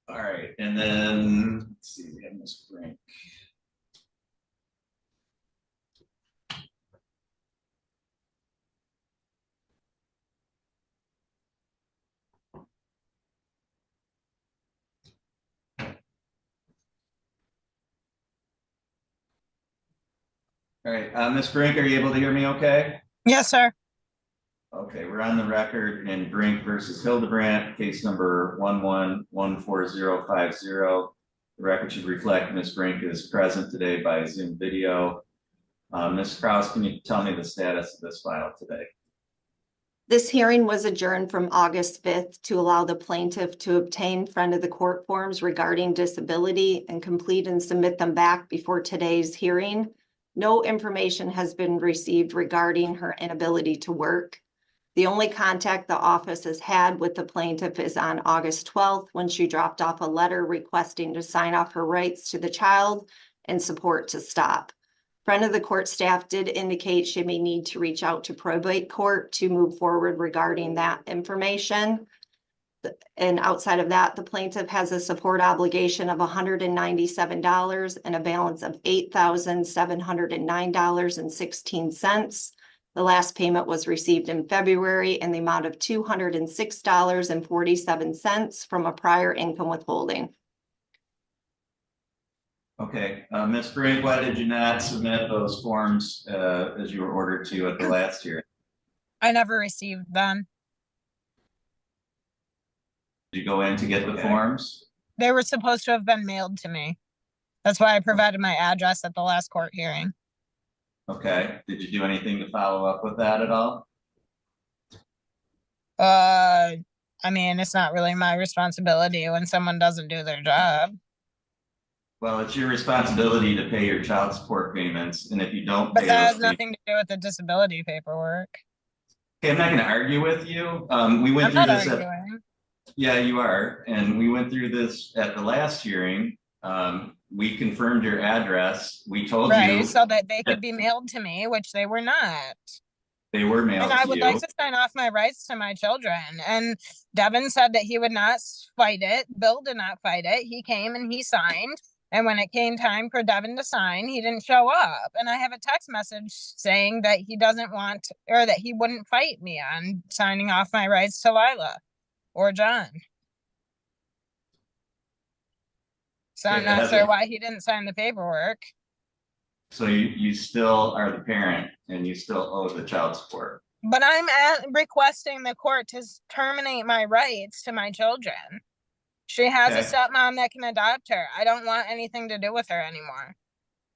All right, and then let's see, we have Ms. Brink. All right, Ms. Brink, are you able to hear me okay? Yes, sir. Okay, we're on the record in Brink versus Hildebrandt, case number 11145050. The record should reflect Ms. Brink is present today by Zoom video. Ms. Kraus, can you tell me the status of this file today? This hearing was adjourned from August 5th to allow the plaintiff to obtain friend of the court forms regarding disability and complete and submit them back before today's hearing. No information has been received regarding her inability to work. The only contact the office has had with the plaintiff is on August 12th when she dropped off a letter requesting to sign off her rights to the child and support to stop. Friend of the court staff did indicate she may need to reach out to probate court to move forward regarding that information. And outside of that, the plaintiff has a support obligation of $197 and a balance of $8,709.16. The last payment was received in February in the amount of $206.47 from a prior income withholding. Okay, Ms. Brink, why did you not submit those forms as you were ordered to at the last hearing? I never received them. Did you go in to get the forms? They were supposed to have been mailed to me. That's why I provided my address at the last court hearing. Okay, did you do anything to follow up with that at all? I mean, it's not really my responsibility when someone doesn't do their job. Well, it's your responsibility to pay your child support payments, and if you don't But pay that those has nothing to do with the disability paperwork. okay, I'm not going to argue with you. We went I'm through not this. arguing. Yeah, you are, and we went through this at the last hearing. We confirmed your address. We told you Right, so that they could be mailed to me, which they were not. they were And mailed I to would like you. to sign off my rights to my children. And Devin said that he would not fight it. Bill did not fight it. He came and he signed. And when it came time for Devin to sign, he didn't show up. And I have a text message saying that he doesn't want, or that he wouldn't fight me on signing off my rights to Lila or John. So I'm not sure why he didn't sign the paperwork. So you still are the parent and you still owe the child support. But I'm requesting the court to terminate my rights to my children. She has a stepmom that can adopt her. I don't want anything to do with her anymore.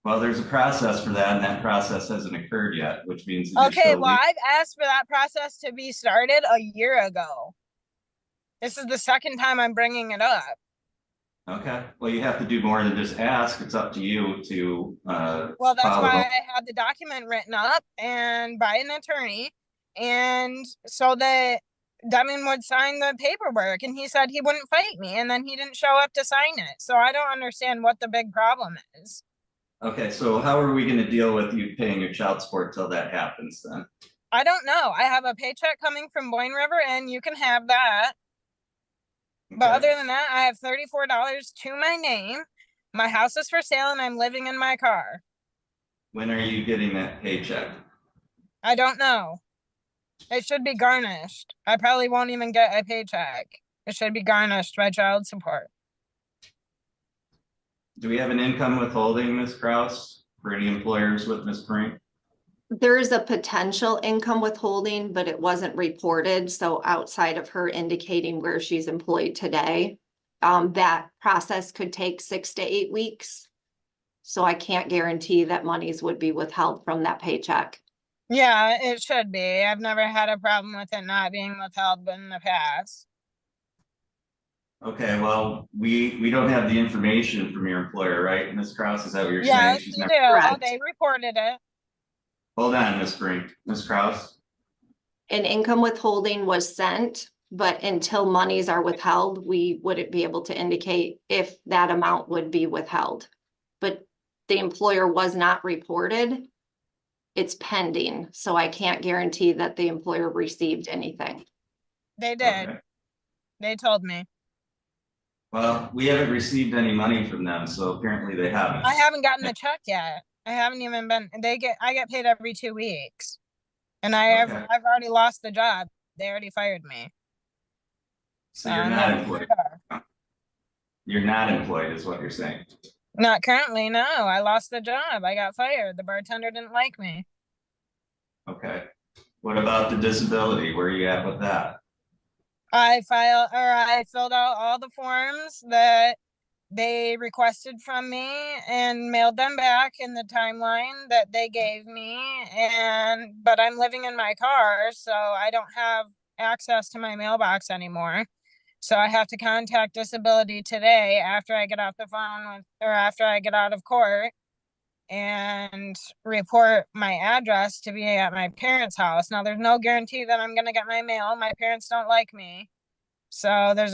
Well, there's a process for that, and that process hasn't occurred yet, which means okay, well, I've asked for that process to be started a year ago. This is the second time I'm bringing it up. Okay, well, you have to do more than just ask. It's up to you to well, that's why I had the document written up and by an attorney, and so that Devin would sign the paperwork, and he said he wouldn't fight me, and then he didn't show up to sign it. So I don't understand what the big problem is. Okay, so how are we going to deal with you paying your child support till that happens then? I don't know. I have a paycheck coming from Boyne River, and you can have that. Okay. But other than that, I have $34 to my name. My house is for sale, and I'm living in my car. When are you getting that paycheck? I don't know. It should be garnished. I probably won't even get a paycheck. It should be garnished by child support. Do we have an income withholding, Ms. Kraus, for any employers with Ms. Brink? There is a potential income withholding, but it wasn't reported. So outside of her indicating where she's employed today, that process could take 6 to 8 weeks. So I can't guarantee that monies would be withheld from that paycheck. Yeah, it should be. I've never had a problem with it not being withheld in the past. Okay, well, we don't have the information from your employer, right? Ms. Kraus, is that what you're saying? Yes, you do. Oh, they reported it. Hold on, Ms. Brink. Ms. Kraus? An income withholding was sent, but until monies are withheld, we wouldn't be able to indicate if that amount would be withheld. But the employer was not reported. It's pending, so I can't guarantee that the employer received anything. They did. Okay. They told me. Well, we haven't received any money from them, so apparently they haven't. I haven't gotten the check yet. I haven't even been, I get paid every 2 weeks. And Okay, I've already lost the job. They already fired me. so So you're I'm not not employed. sure. You're not employed is what you're saying. Not currently, no. I lost the job. I got fired. The bartender didn't like me. Okay. What about the disability? Where are you at with that? I filled out all the forms that they requested from me and mailed them back in the timeline that they gave me. But I'm living in my car, so I don't have access to my mailbox anymore. So I have to contact disability today after I get off the phone or after I get out of court and report my address to be at my parents' house. Now there's no guarantee that I'm going to get my mail. My parents don't like me. So there's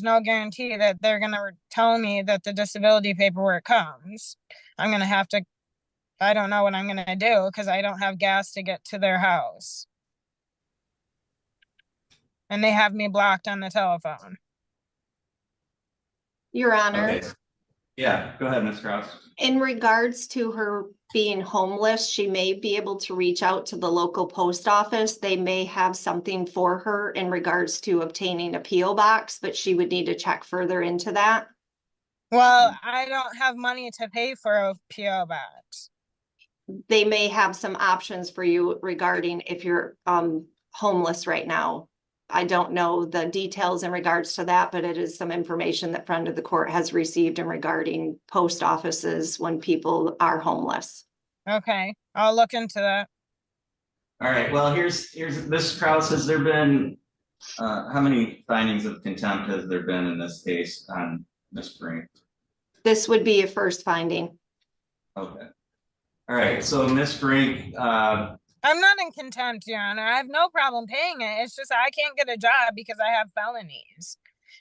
no guarantee that they're going to tell me that the disability paperwork comes. I'm going to have to I don't know what I'm going to do because I don't have gas to get to their house. And they have me blocked on the telephone. Your Honor, Okay. Yeah, go ahead, Ms. Kraus. in regards to her being homeless, she may be able to reach out to the local post office. They may have something for her in regards to obtaining a PO box, but she would need to check further into that. Well, I don't have money to pay for a PO box. They may have some options for you regarding if you're homeless right now. I don't know the details in regards to that, but it is some information that friend of the court has received in regarding post offices when people are homeless. Okay, I'll look into that. All right, well, here's Ms. Kraus, has there been, how many findings of contempt has there been in this case on Ms. Brink? This would be a first finding. Okay. All right, so Ms. Brink, I'm not in contempt, Your Honor. I have no problem paying it. It's just I can't get a job because I have felonies.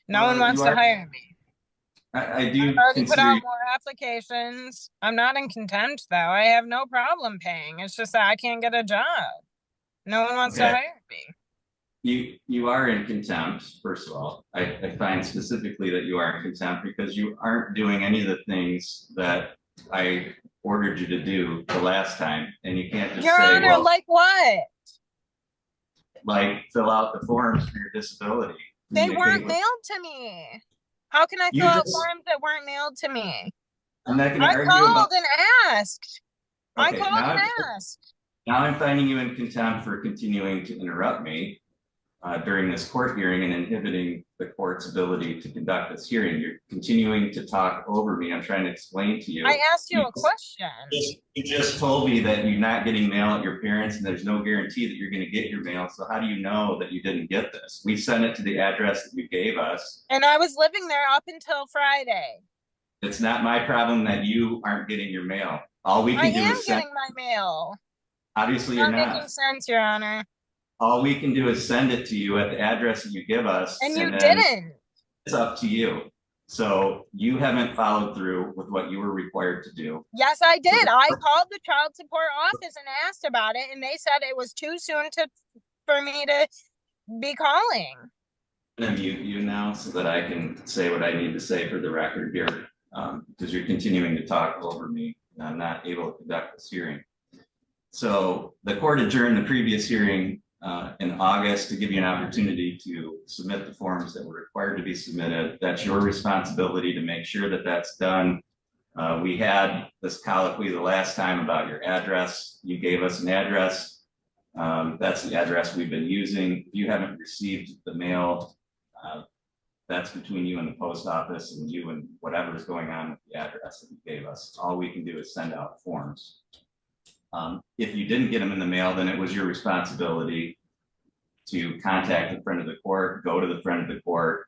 No one wants to hire me. I do I've already put consider out you, more applications. I'm not in contempt, though. I have no problem paying. It's just that I can't get a job. No one wants to Okay. hire me. you are in contempt, first of all. I find specifically that you are in contempt because you aren't doing any of the things that I ordered you to do the last time, and you can't just Your say, Honor, well, like what? like fill out the forms for your disability. They Communicate weren't with- mailed to me. How can I You fill out just- forms that weren't mailed to me? I'm not going to I argue called about. and asked. I Okay, called and asked. now I'm finding you in contempt for continuing to interrupt me during this court hearing and inhibiting the court's ability to conduct this hearing. You're continuing to talk over me. I'm trying to explain to you. I asked you a question. You just told me that you're not getting mail at your parents and there's no guarantee that you're going to get your mail. So how do you know that you didn't get this? We sent it to the address that you gave us. And I was living there up until Friday. It's not my problem that you aren't getting your mail. All we I can do am is send. getting my mail. Obviously, Not you're making not. sense, Your Honor. All we can do is send it to you at the address that you give us. And you then didn't. It's up to you. So you haven't followed through with what you were required to do. Yes, I did. I called the child support office and asked about it, and they said it was too soon for me to be calling. I'm gonna mute you now so that I can say what I need to say for the record here, because you're continuing to talk over me and I'm not able to conduct this hearing. So the court adjourned the previous hearing in August to give you an opportunity to submit the forms that were required to be submitted. That's your responsibility to make sure that that's done. We had this colloquy the last time about your address. You gave us an address. That's the address we've been using. If you haven't received the mail, that's between you and the post office and you and whatever is going on with the address that you gave us. All we can do is send out forms. If you didn't get them in the mail, then it was your responsibility to contact the friend of the court, go to the friend of the court,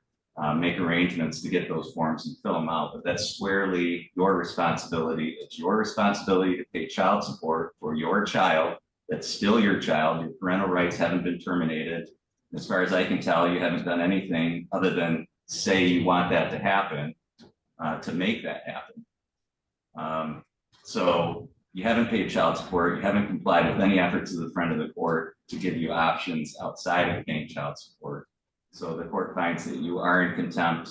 make arrangements to get those forms and fill them out. But that's squarely your responsibility. It's your responsibility to pay child support for your child. That's still your child. Your parental rights haven't been terminated. As far as I can tell, you haven't done anything other than say you want that to happen to make that happen. So you haven't paid child support. You haven't complied with any efforts of the friend of the court to give you options outside of paying child support. So the court finds that you are in contempt,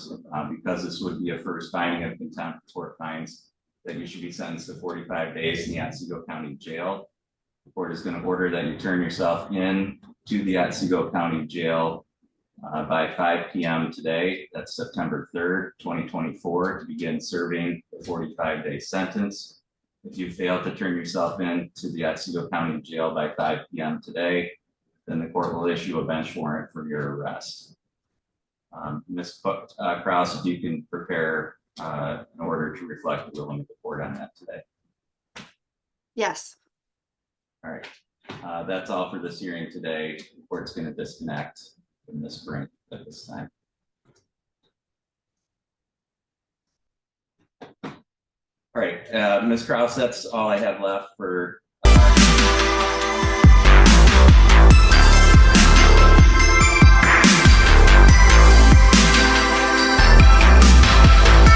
because this would be a first finding of contempt. The court finds that you should be sentenced to 45 days in the Otsego County Jail. The court is going to order that you turn yourself in to the Otsego County Jail by 5 p.m. today. That's September 3rd, 2024, to begin serving the 45-day sentence. If you fail to turn yourself in to the Otsego County Jail by 5 p.m. today, then the court will issue a bench warrant for your arrest. Ms. Krause, if you can prepare an order to reflect the willing of the court on that today. Yes. All right, that's all for this hearing today. The court's going to disconnect from Ms. Brink at this time. All right, Ms. Krause, that's all I have left for